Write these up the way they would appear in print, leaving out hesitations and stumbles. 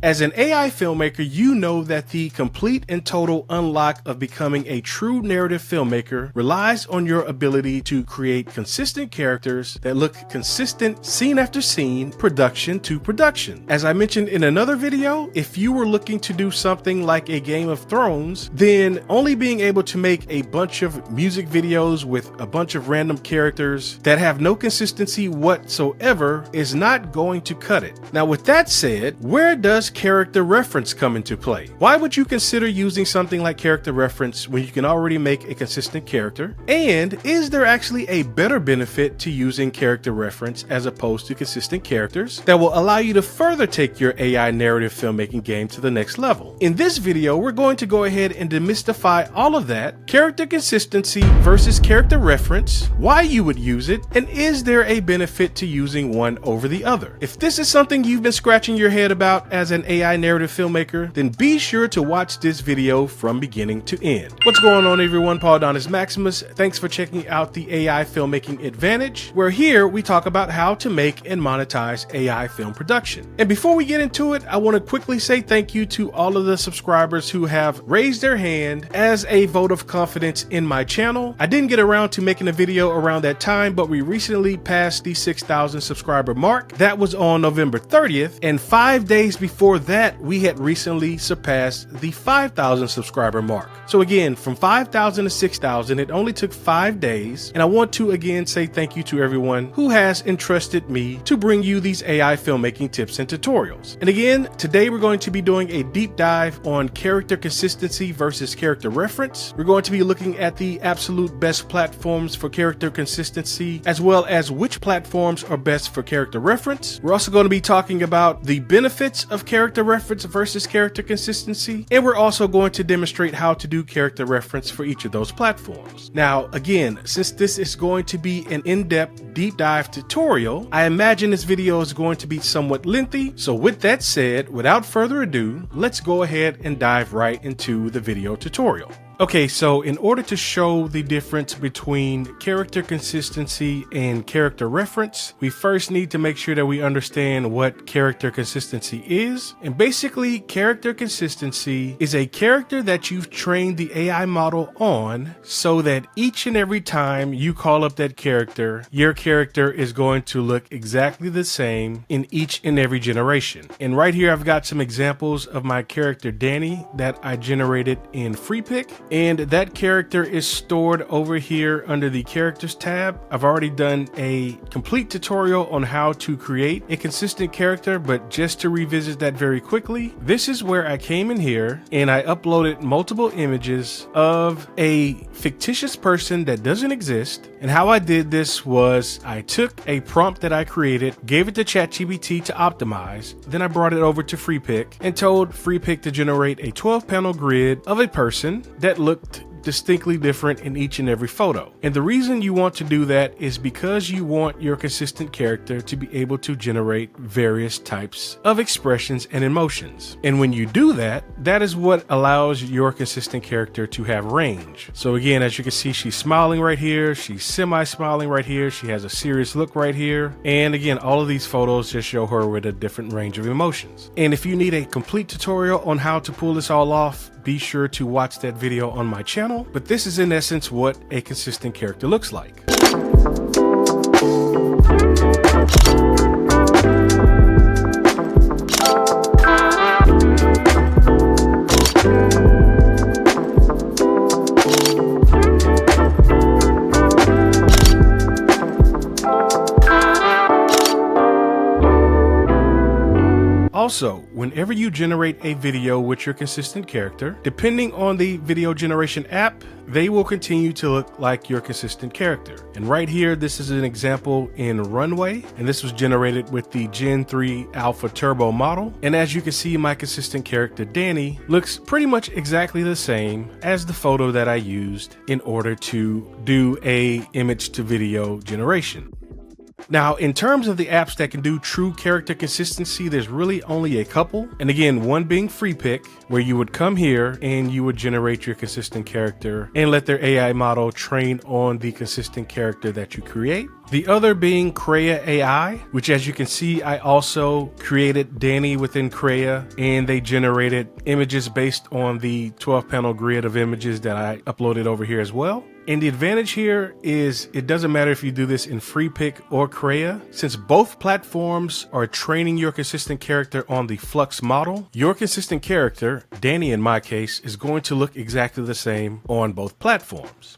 As an AI filmmaker, you know that the complete and total unlock of becoming a true narrative filmmaker relies on your ability to create consistent characters that look consistent scene after scene, production to production. As I mentioned in another video, if you were looking to do something like a Game of Thrones, then only being able to make a bunch of music videos with a bunch of random characters that have no consistency whatsoever is not going to cut it. Now, with that said, where does character reference come into play? Why would you consider using something like character reference when you can already make a consistent character? And is there actually a better benefit to using character reference as opposed to consistent characters that will allow you to further take your AI narrative filmmaking game to the next level? In this video, we're going to go ahead and demystify all of that, character consistency versus character reference, why you would use it, and is there a benefit to using one over the other? If this is something you've been scratching your head about as an AI narrative filmmaker, then be sure to watch this video from beginning to end. What's going on, everyone? Paul Adonis Maximus. Thanks for checking out the AI Filmmaking Advantage, where here we talk about how to make and monetize AI film production. And before we get into it, I want to quickly say thank you to all of the subscribers who have raised their hand as a vote of confidence in my channel. I didn't get around to making a video around that time, but we recently passed the 6,000 subscriber mark. That was on November 30th, and 5 days before that, we had recently surpassed the 5,000 subscriber mark. So again, from 5,000 to 6,000, it only took 5 days. And I want to again say thank you to everyone who has entrusted me to bring you these AI filmmaking tips and tutorials. And again, today we're going to be doing a deep dive on character consistency versus character reference. We're going to be looking at the absolute best platforms for character consistency, as well as which platforms are best for character reference. We're also going to be talking about the benefits of character reference versus character consistency, and we're also going to demonstrate how to do character reference for each of those platforms. Now, again, since this is going to be an in-depth deep dive tutorial, I imagine this video is going to be somewhat lengthy. So with that said, without further ado, let's go ahead and dive right into the video tutorial. Okay, so in order to show the difference between character consistency and character reference, we first need to make sure that we understand what character consistency is. And basically, character consistency is a character that you've trained the AI model on so that each and every time you call up that character, your character is going to look exactly the same in each and every generation. And right here, I've got some examples of my character Danny that I generated in Freepik. And that character is stored over here under the characters tab. I've already done a complete tutorial on how to create a consistent character, but just to revisit that very quickly, this is where I came in here and I uploaded multiple images of a fictitious person that doesn't exist. And how I did this was I took a prompt that I created, gave it to ChatGPT to optimize, then I brought it over to Freepik and told Freepik to generate a 12-panel grid of a person that looked distinctly different in each and every photo. And the reason you want to do that is because you want your consistent character to be able to generate various types of expressions and emotions. And when you do that, that is what allows your consistent character to have range. So again, as you can see, she's smiling right here. She's semi-smiling right here. She has a serious look right here. And again, all of these photos just show her with a different range of emotions. And if you need a complete tutorial on how to pull this all off, be sure to watch that video on my channel. But this is in essence what a consistent character looks like. Also, whenever you generate a video with your consistent character, depending on the video generation app, they will continue to look like your consistent character. And right here, this is an example in Runway, and this was generated with the Gen 3 Alpha Turbo model. And as you can see, my consistent character Danny looks pretty much exactly the same as the photo that I used in order to do a image to video generation. Now, in terms of the apps that can do true character consistency, there's really only a couple. And again, one being Freepik, where you would come here and you would generate your consistent character and let their AI model train on the consistent character that you create. The other being Krea AI, which, as you can see, I also created Danny within Krea, and they generated images based on the 12-panel grid of images that I uploaded over here as well. And the advantage here is it doesn't matter if you do this in Freepik or Krea, since both platforms are training your consistent character on the Flux model. Your consistent character, Danny in my case, is going to look exactly the same on both platforms.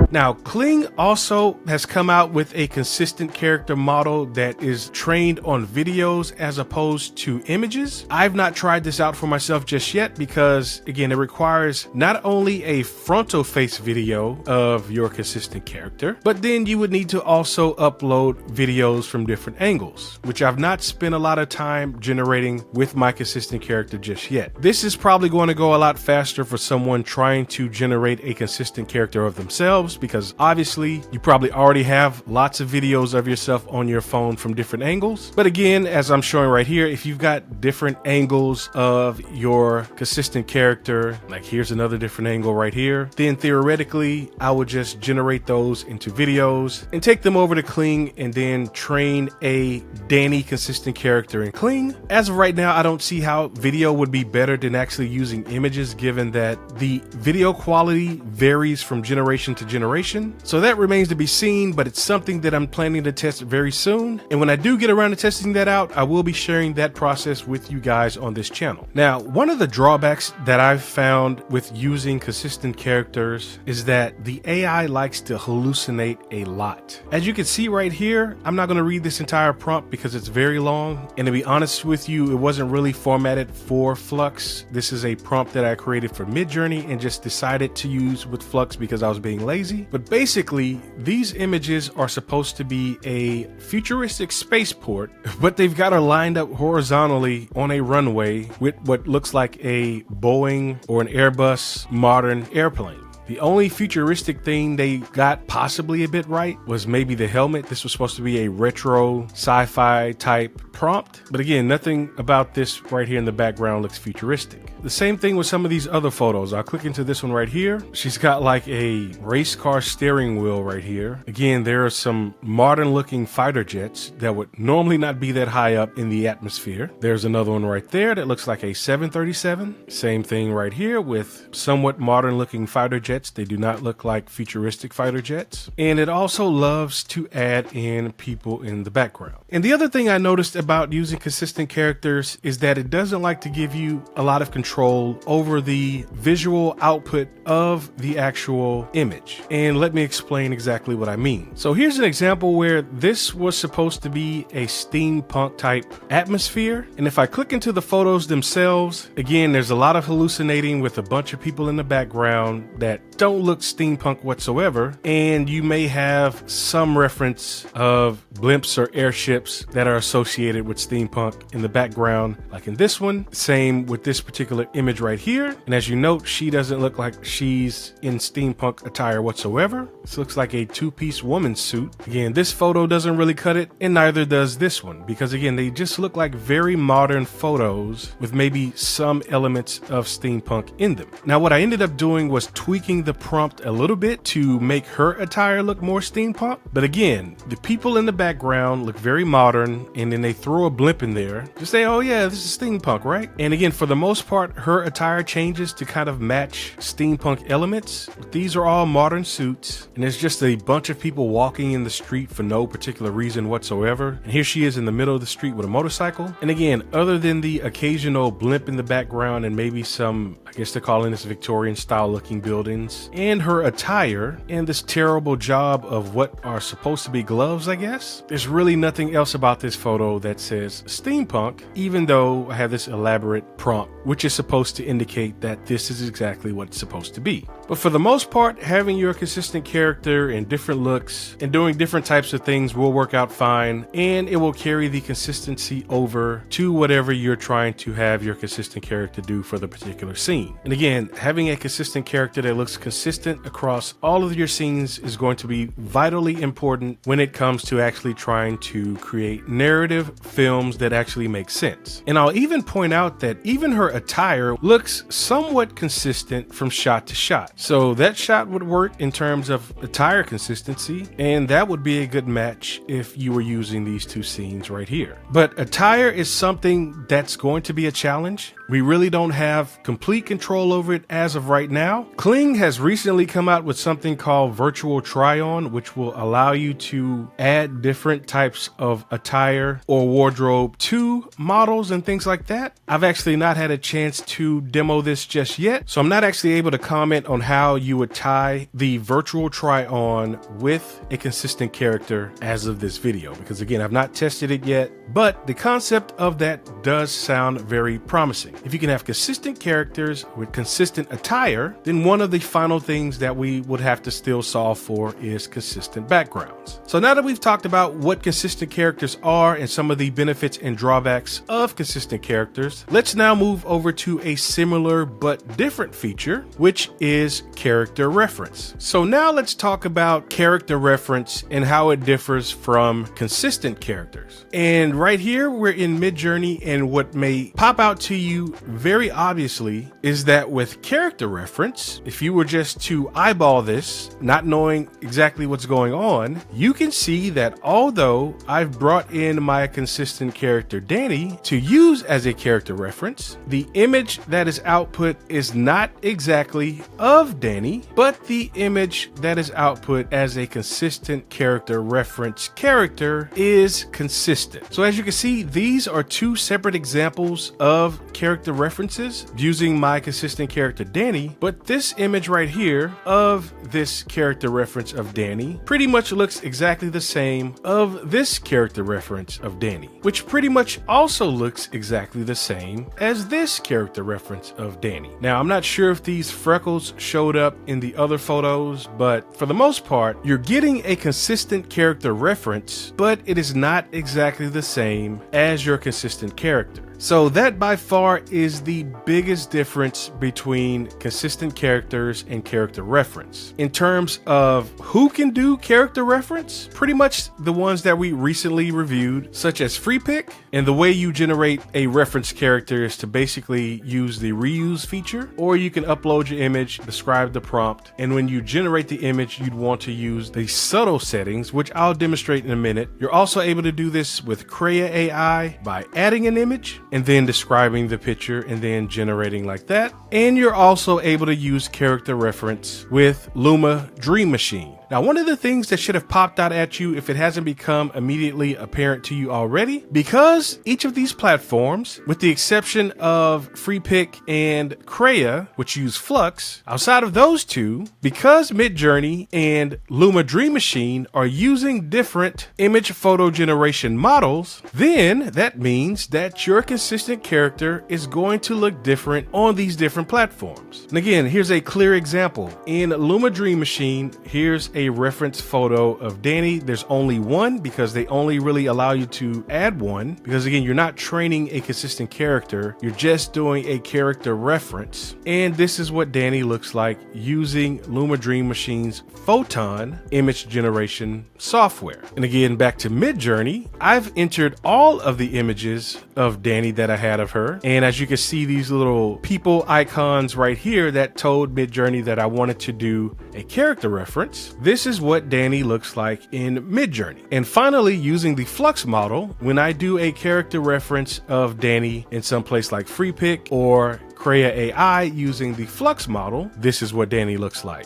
Now, Kling also has come out with a consistent character model that is trained on videos as opposed to images. I've not tried this out for myself just yet because, again, it requires not only a frontal face video of your consistent character, but then you would need to also upload videos from different angles, which I've not spent a lot of time generating with my consistent character just yet. This is probably going to go a lot faster for someone trying to generate a consistent character of themselves, because obviously you probably already have lots of videos of yourself on your phone from different angles. But again, as I'm showing right here, if you've got different angles of your consistent character, like here's another different angle right here, then theoretically I would just generate those into videos and take them over to Kling and then train a Danny consistent character in Kling. As of right now, I don't see how video would be better than actually using images, given that the video quality varies from generation to generation. So that remains to be seen, but it's something that I'm planning to test very soon. And when I do get around to testing that out, I will be sharing that process with you guys on this channel. Now, one of the drawbacks that I've found with using consistent characters is that the AI likes to hallucinate a lot. As you can see right here, I'm not going to read this entire prompt because it's very long. And to be honest with you, it wasn't really formatted for Flux. This is a prompt that I created for Midjourney and just decided to use with Flux because I was being lazy. But basically, these images are supposed to be a futuristic spaceport, but they've got her lined up horizontally on a runway with what looks like a Boeing or an Airbus modern airplane. The only futuristic thing they got possibly a bit right was maybe the helmet. This was supposed to be a retro sci-fi type prompt, but again, nothing about this right here in the background looks futuristic. The same thing with some of these other photos. I'll click into this one right here. She's got like a race car steering wheel right here. Again, there are some modern looking fighter jets that would normally not be that high up in the atmosphere. There's another one right there that looks like a 737. Same thing right here with somewhat modern looking fighter jets. They do not look like futuristic fighter jets. And it also loves to add in people in the background. And the other thing I noticed about using consistent characters is that it doesn't like to give you a lot of control over the visual output of the actual image. And let me explain exactly what I mean. So here's an example where this was supposed to be a steampunk type atmosphere. And if I click into the photos themselves, again, there's a lot of hallucinating with a bunch of people in the background that don't look steampunk whatsoever. And you may have some reference of blimps or airships that are associated with steampunk in the background, like in this one. Same with this particular image right here. And as you note, she doesn't look like she's in steampunk attire whatsoever. This looks like a two-piece woman's suit. Again, this photo doesn't really cut it, and neither does this one, because again, they just look like very modern photos with maybe some elements of steampunk in them. Now, what I ended up doing was tweaking the prompt a little bit to make her attire look more steampunk. But again, the people in the background look very modern, and then they throw a blimp in there to say, oh yeah, this is steampunk, right? And again, for the most part, her attire changes to kind of match steampunk elements. But these are all modern suits, and there's just a bunch of people walking in the street for no particular reason whatsoever. And here she is in the middle of the street with a motorcycle. And again, other than the occasional blimp in the background and maybe some, I guess they're calling this Victorian style looking buildings, and her attire and this terrible job of what are supposed to be gloves, I guess, there's really nothing else about this photo that says steampunk, even though I have this elaborate prompt, which is supposed to indicate that this is exactly what it's supposed to be. But for the most part, having your consistent character and different looks and doing different types of things will work out fine, and it will carry the consistency over to whatever you're trying to have your consistent character do for the particular scene. And again, having a consistent character that looks consistent across all of your scenes is going to be vitally important when it comes to actually trying to create narrative films that actually make sense. And I'll even point out that even her attire looks somewhat consistent from shot to shot. So that shot would work in terms of attire consistency, and that would be a good match if you were using these two scenes right here. But attire is something that's going to be a challenge. We really don't have complete control over it as of right now. Kling has recently come out with something called virtual try-on, which will allow you to add different types of attire or wardrobe to models and things like that. I've actually not had a chance to demo this just yet, so I'm not actually able to comment on how you would tie the virtual try-on with a consistent character as of this video, because again, I've not tested it yet, but the concept of that does sound very promising. If you can have consistent characters with consistent attire, then one of the final things that we would have to still solve for is consistent backgrounds. So now that we've talked about what consistent characters are and some of the benefits and drawbacks of consistent characters, let's now move over to a similar but different feature, which is character reference. So now let's talk about character reference and how it differs from consistent characters. And right here, we're in Midjourney, and what may pop out to you very obviously is that with character reference, if you were just to eyeball this, not knowing exactly what's going on, you can see that although I've brought in my consistent character Danny to use as a character reference, the image that is output is not exactly of Danny, but the image that is output as a consistent character reference character is consistent. So as you can see, these are two separate examples of character references using my consistent character Danny, but this image right here of this character reference of Danny pretty much looks exactly the same of this character reference of Danny, which pretty much also looks exactly the same as this character reference of Danny. Now, I'm not sure if these freckles showed up in the other photos, but for the most part, you're getting a consistent character reference, but it is not exactly the same as your consistent character. So that by far is the biggest difference between consistent characters and character reference. In terms of who can do character reference, pretty much the ones that we recently reviewed, such as Freepik, and the way you generate a reference character is to basically use the reuse feature, or you can upload your image, describe the prompt, and when you generate the image, you'd want to use the subtle settings, which I'll demonstrate in a minute. You're also able to do this with Krea AI by adding an image and then describing the picture and then generating like that. And you're also able to use character reference with Luma Dream Machine. Now, one of the things that should have popped out at you if it hasn't become immediately apparent to you already, because each of these platforms, with the exception of Freepik and Krea, which use Flux, outside of those two, because Midjourney and Luma Dream Machine are using different image photo generation models, then that means that your consistent character is going to look different on these different platforms. And again, here's a clear example. In Luma Dream Machine, here's a reference photo of Danny. There's only one because they only really allow you to add one, because again, you're not training a consistent character, you're just doing a character reference. And this is what Danny looks like using Luma Dream Machine's Photon image generation software. And again, back to Midjourney, I've entered all of the images of Danny that I had of her, and as you can see, these little people icons right here that told Midjourney that I wanted to do a character reference. This is what Danny looks like in Midjourney. And finally, using the Flux model, when I do a character reference of Danny in some place like Freepik or Krea AI using the Flux model, this is what Danny looks like.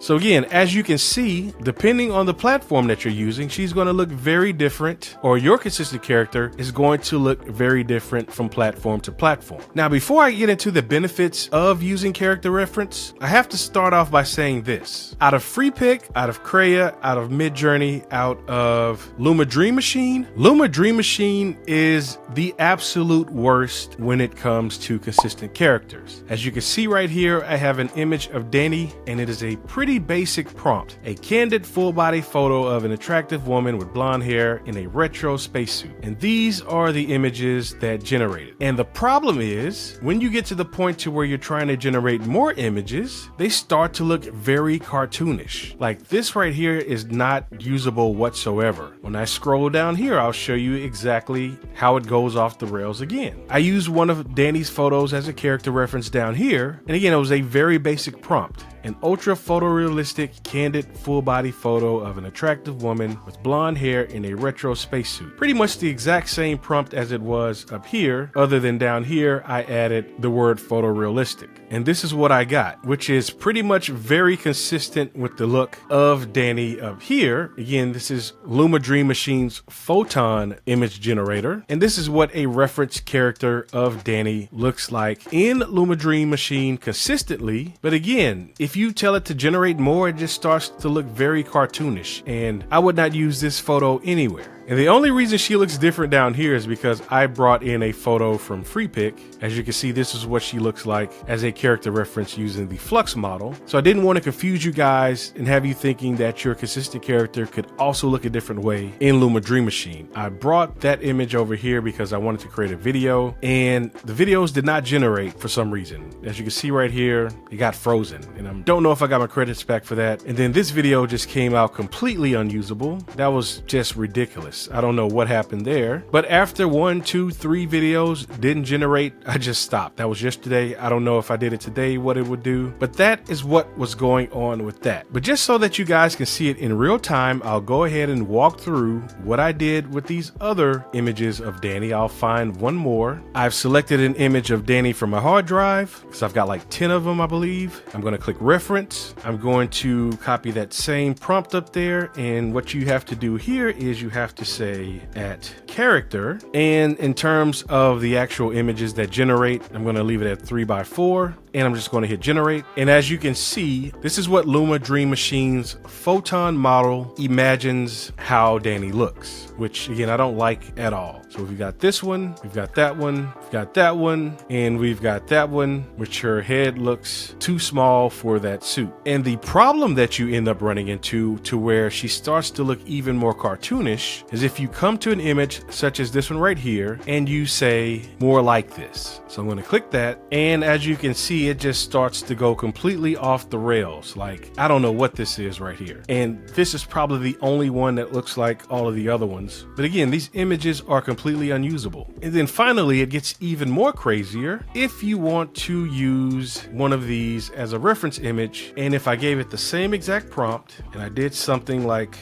So again, as you can see, depending on the platform that you're using, she's going to look very different, or your consistent character is going to look very different from platform to platform. Now, before I get into the benefits of using character reference, I have to start off by saying this. Out of Freepik, out of Craya, out of Midjourney, out of Luma Dream Machine is the absolute worst when it comes to consistent characters. As you can see right here, I have an image of Danny, and it is a pretty basic prompt. A candid full body photo of an attractive woman with blonde hair in a retro spacesuit. And these are the images that generated. And the problem is, when you get to the point to where you're trying to generate more images, they start to look very cartoonish. Like this right here is not usable whatsoever. When I scroll down here, I'll show you exactly how it goes off the rails again. I used one of Danny's photos as a character reference down here. And again, it was a very basic prompt. An ultra photorealistic, candid, full body photo of an attractive woman with blonde hair in a retro spacesuit. Pretty much the exact same prompt as it was up here, other than down here, I added the word photorealistic. And this is what I got, which is pretty much very consistent with the look of Danny up here. Again, this is Luma Dream Machine's Photon image generator. And this is what a reference character of Danny looks like in Luma Dream Machine consistently. But again, if you tell it to generate more, it just starts to look very cartoonish, and I would not use this photo anywhere. And the only reason she looks different down here is because I brought in a photo from Freepik. As you can see, this is what she looks like as a character reference using the Flux model. So I didn't want to confuse you guys and have you thinking that your consistent character could also look a different way in Luma Dream Machine. I brought that image over here because I wanted to create a video, and the videos did not generate for some reason. As you can see right here, it got frozen, and I don't know if I got my credits back for that. And then this video just came out completely unusable. That was just ridiculous. I don't know what happened there, but after 1, 2, 3 videos didn't generate, I just stopped. That was yesterday. I don't know if I did it today, what it would do, but that is what was going on with that. But just so that you guys can see it in real time, I'll go ahead and walk through what I did with these other images of Danny. I'll find one more. I've selected an image of Danny from my hard drive because I've got like 10 of them, I believe. I'm going to click reference. I'm going to copy that same prompt up there, and what you have to do here is you have to say at character, and in terms of the actual images that generate, I'm going to leave it at 3x4, and I'm just going to hit generate. And as you can see, this is what Luma Dream Machine's Photon model imagines how Danny looks, which again, I don't like at all. So we've got this one, we've got that one, we've got that one, and we've got that one, which her head looks too small for that suit. And the problem that you end up running into to where she starts to look even more cartoonish is if you come to an image such as this one right here and you say more like this. So I'm going to click that, and as you can see, it just starts to go completely off the rails. Like, I don't know what this is right here. And this is probably the only one that looks like all of the other ones. But again, these images are completely unusable. And then finally, it gets even more crazier if you want to use one of these as a reference image. And if I gave it the same exact prompt and I did something like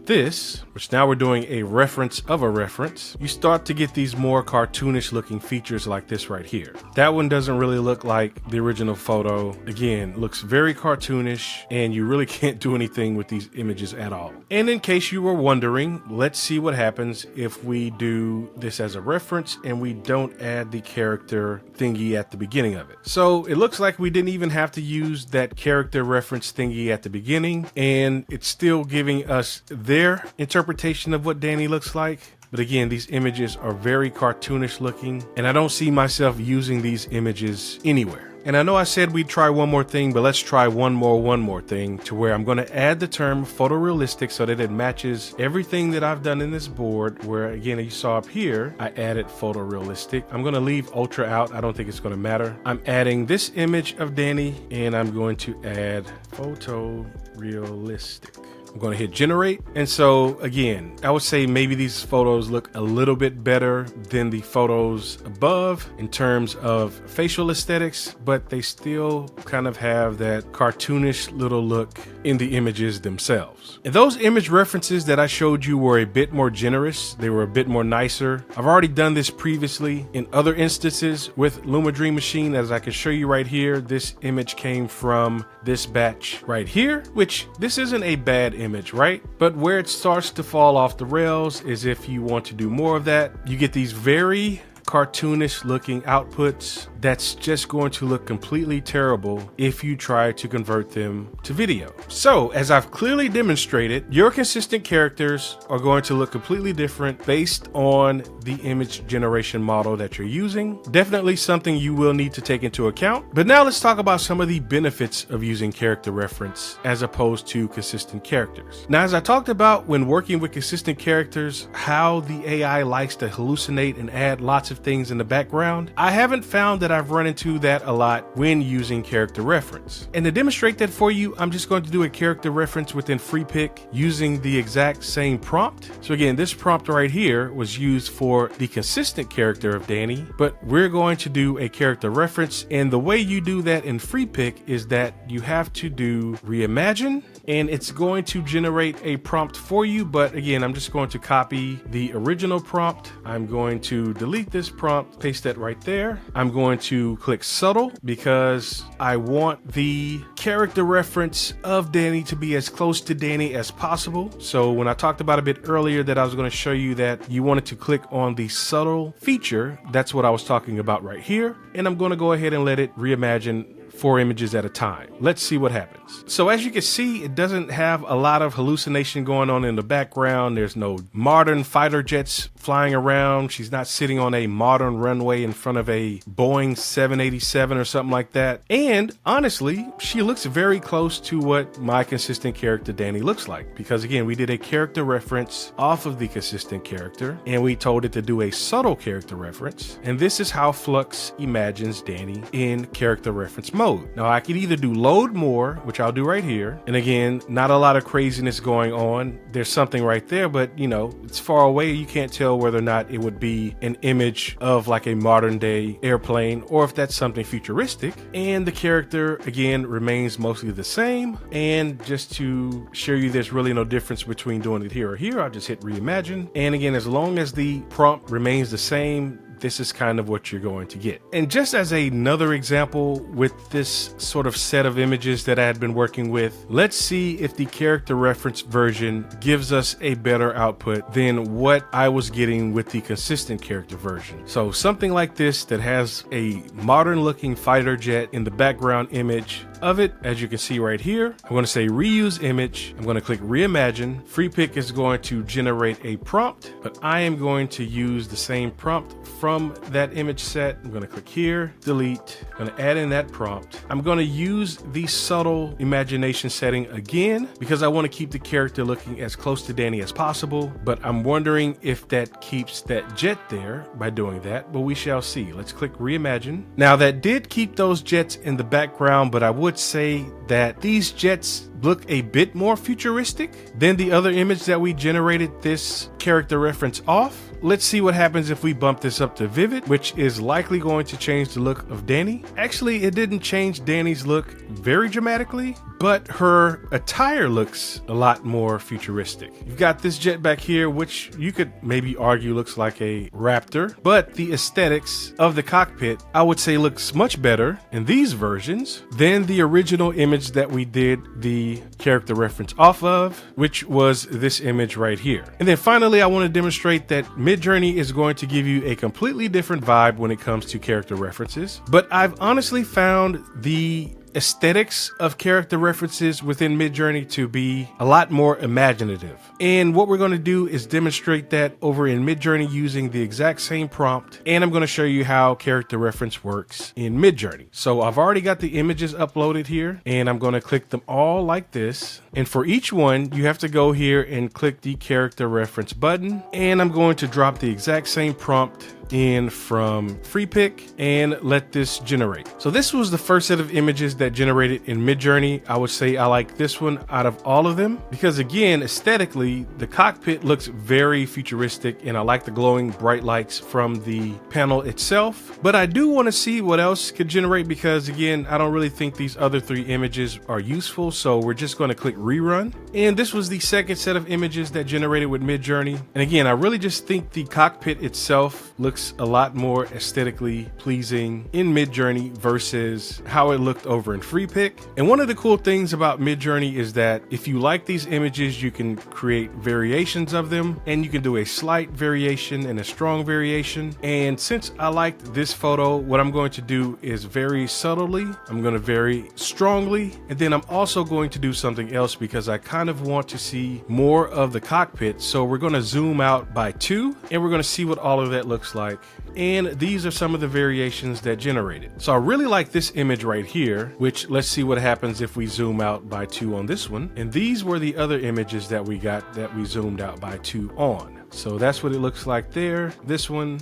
this, which now we're doing a reference of a reference, you start to get these more cartoonish looking features like this right here. That one doesn't really look like the original photo. Again, looks very cartoonish, and you really can't do anything with these images at all. And in case you were wondering, let's see what happens if we do this as a reference and we don't add the character thingy at the beginning of it. So it looks like we didn't even have to use that character reference thingy at the beginning, and it's still giving us their interpretation of what Danny looks like. But again, these images are very cartoonish looking, and I don't see myself using these images anywhere. And I know I said we'd try one more thing, but let's try one more thing, to where I'm going to add the term photorealistic so that it matches everything that I've done in this board, where again, you saw up here, I added photorealistic. I'm going to leave ultra out. I don't think it's going to matter. I'm adding this image of Danny, and I'm going to add photorealistic. I'm going to hit generate. And so again, I would say maybe these photos look a little bit better than the photos above in terms of facial aesthetics, but they still kind of have that cartoonish little look in the images themselves. And those image references that I showed you were a bit more generous. They were a bit more nicer. I've already done this previously in other instances with Luma Dream Machine. As I can show you right here, this image came from this batch right here, which this isn't a bad image, right? But where it starts to fall off the rails is if you want to do more of that, you get these very cartoonish looking outputs that's just going to look completely terrible if you try to convert them to video. So as I've clearly demonstrated, your consistent characters are going to look completely different based on the image generation model that you're using. Definitely something you will need to take into account. But now let's talk about some of the benefits of using character reference as opposed to consistent characters. Now, as I talked about when working with consistent characters, how the AI likes to hallucinate and add lots of things in the background, I haven't found that I've run into that a lot when using character reference. And to demonstrate that for you, I'm just going to do a character reference within Freepik using the exact same prompt. So again, this prompt right here was used for the consistent character of Danny, but we're going to do a character reference. And the way you do that in Freepik is that you have to do reimagine, and it's going to generate a prompt for you. But again, I'm just going to copy the original prompt. I'm going to delete this prompt, paste that right there. I'm going to click subtle because I want the character reference of Danny to be as close to Danny as possible. So when I talked about a bit earlier that I was going to show you that you wanted to click on the subtle feature, that's what I was talking about right here. And I'm going to go ahead and let it reimagine 4 images at a time. Let's see what happens. So as you can see, it doesn't have a lot of hallucination going on in the background. There's no modern fighter jets flying around. She's not sitting on a modern runway in front of a Boeing 787 or something like that. And honestly, she looks very close to what my consistent character Danny looks like, because again, we did a character reference off of the consistent character and we told it to do a subtle character reference. And this is how Flux imagines Danny in character reference mode. Now I could either do load more, which I'll do right here. And again, not a lot of craziness going on. There's something right there, but you know, it's far away. You can't tell whether or not it would be an image of like a modern day airplane or if that's something futuristic. And the character again remains mostly the same. And just to show you there's really no difference between doing it here or here, I'll just hit reimagine. And again, as long as the prompt remains the same, this is kind of what you're going to get. And just as another example with this sort of set of images that I had been working with, let's see if the character reference version gives us a better output than what I was getting with the consistent character version. So something like this that has a modern looking fighter jet in the background image of it, as you can see right here. I'm going to say reuse image. I'm going to click reimagine. Freepik is going to generate a prompt, but I am going to use the same prompt from that image set. I'm going to click here, delete. I'm going to add in that prompt. I'm going to use the subtle imagination setting again because I want to keep the character looking as close to Danny as possible, but I'm wondering if that keeps that jet there by doing that, but we shall see. Let's click reimagine. Now that did keep those jets in the background, but I would say that these jets look a bit more futuristic than the other image that we generated this character reference off. Let's see what happens if we bump this up to vivid, which is likely going to change the look of Danny. Actually, it didn't change Danny's look very dramatically, but her attire looks a lot more futuristic. You've got this jet back here, which you could maybe argue looks like a Raptor, but the aesthetics of the cockpit, I would say, looks much better in these versions than the original image that we did the character reference off of, which was this image right here. And then finally, I want to demonstrate that Midjourney is going to give you a completely different vibe when it comes to character references, but I've honestly found the aesthetics of character references within Midjourney to be a lot more imaginative. And what we're going to do is demonstrate that over in Midjourney using the exact same prompt. And I'm going to show you how character reference works in Midjourney. So I've already got the images uploaded here and I'm going to click them all like this. And for each one, you have to go here and click the character reference button. And I'm going to drop the exact same prompt in from Freepik and let this generate. So this was the first set of images that generated in Midjourney. I would say I like this one out of all of them because, again, aesthetically, the cockpit looks very futuristic and I like the glowing bright lights from the panel itself. But I do want to see what else could generate because, again, I don't really think these other 3 images are useful. So we're just going to click rerun. And this was the second set of images that generated with Midjourney. And again, I really just think the cockpit itself looks a lot more aesthetically pleasing in Midjourney versus how it looked over in Freepik. And one of the cool things about Midjourney is that if you like these images, you can create variations of them and you can do a slight variation and a strong variation. And since I liked this photo, what I'm going to do is very subtly, I'm going to vary strongly, and then I'm also going to do something else because I kind of want to see more of the cockpit. So we're going to zoom out by 2 and we're going to see what all of that looks like. And these are some of the variations that generated. So I really like this image right here, which let's see what happens if we zoom out by 2 on this one. And these were the other images that we got that we zoomed out by 2 on. So that's what it looks like there. This one,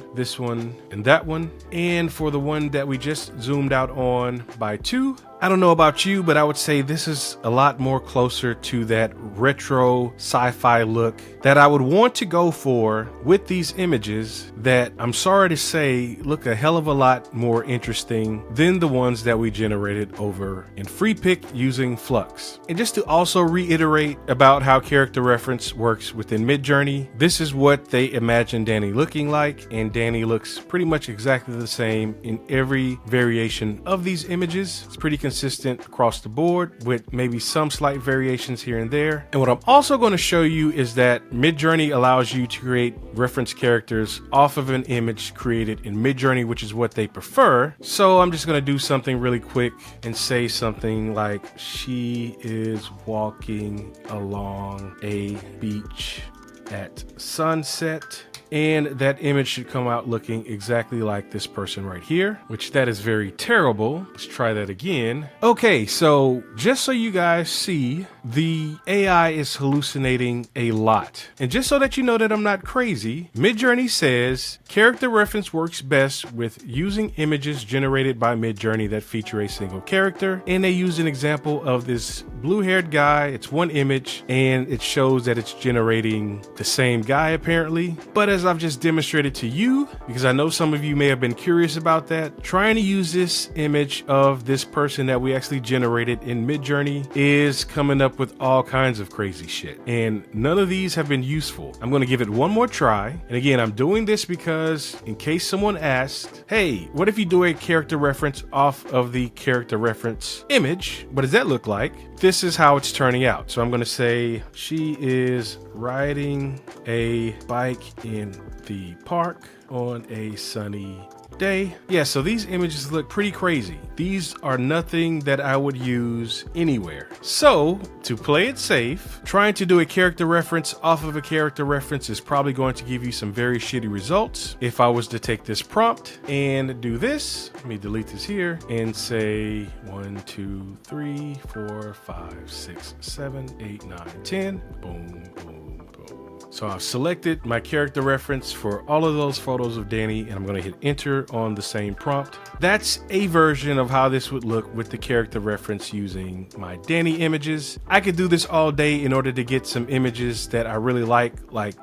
and that one. And for the one that we just zoomed out on by 2, I don't know about you, but I would say this is a lot more closer to that retro sci-fi look that I would want to go for with these images that I'm sorry to say look a hell of a lot more interesting than the ones that we generated over in Freepik using Flux. And just to also reiterate about how character reference works within Midjourney, this is what they imagine Danny looking like, and Danny looks pretty much exactly the same in every variation of these images. It's pretty consistent across the board with maybe some slight variations here and there. And what I'm also going to show you is that Midjourney allows you to create reference characters off of an image created in Midjourney, which is what they prefer. So I'm just going to do something really quick and say something like, she is walking along a beach at sunset. And that image should come out looking exactly like this person right here, which that is very terrible. Let's try that again. Okay, so just so you guys see, the AI is hallucinating a lot. And just so that you know that I'm not crazy, Midjourney says character reference works best with using images generated by Midjourney that feature a single character. And they use an example of this blue-haired guy. It's one image and it shows that it's generating the same guy apparently. But as I've just demonstrated to you, because I know some of you may have been curious about that, trying to use this image of this person that we actually generated in Midjourney is coming up with all kinds of crazy shit. And none of these have been useful. I'm going to give it one more try. And again, I'm doing this because in case someone asked, hey, what if you do a character reference off of the character reference image? What does that look like? This is how it's turning out. So I'm going to say she is riding a bike in the park on a sunny day. Yeah, so these images look pretty crazy. These are nothing that I would use anywhere. So to play it safe, trying to do a character reference off of a character reference is probably going to give you some very shitty results. If I was to take this prompt and do this, let me delete this here and say 1, 2, 3, 4, 5, 6, 7, 8, 9, 10. Boom, boom, boom. So I've selected my character reference for all of those photos of Danny, and I'm going to hit enter on the same prompt. That's a version of how this would look with the character reference using my Danny images. I could do this all day in order to get some images that I really like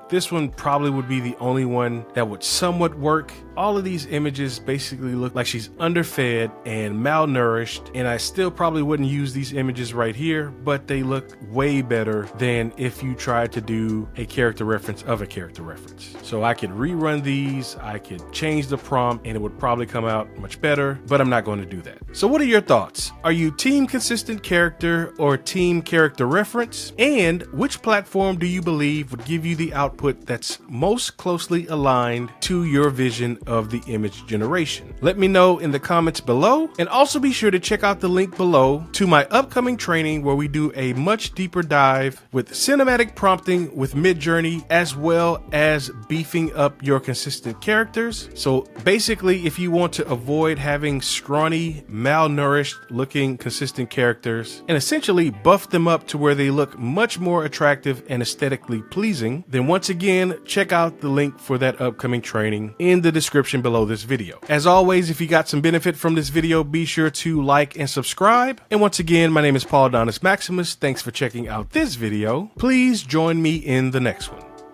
this one probably would be the only one that would somewhat work. All of these images basically look like she's underfed and malnourished, and I still probably wouldn't use these images right here, but they look way better than if you tried to do a character reference of a character reference. So I could rerun these, I could change the prompt, and it would probably come out much better, but I'm not going to do that. So what are your thoughts? Are you team consistent character or team character reference? And which platform do you believe would give you the output that's most closely aligned to your vision of the image generation? Let me know in the comments below, and also be sure to check out the link below to my upcoming training where we do a much deeper dive with cinematic prompting with Midjourney, as well as beefing up your consistent characters. So basically, if you want to avoid having scrawny, malnourished looking consistent characters and essentially buff them up to where they look much more attractive and aesthetically pleasing, then once again, check out the link for that upcoming training in the description description below this video. As always, if you got some benefit from this video, be sure to like and subscribe. And once again, my name is Paul Donis Maximus. Thanks for checking out this video. Please join me in the next one.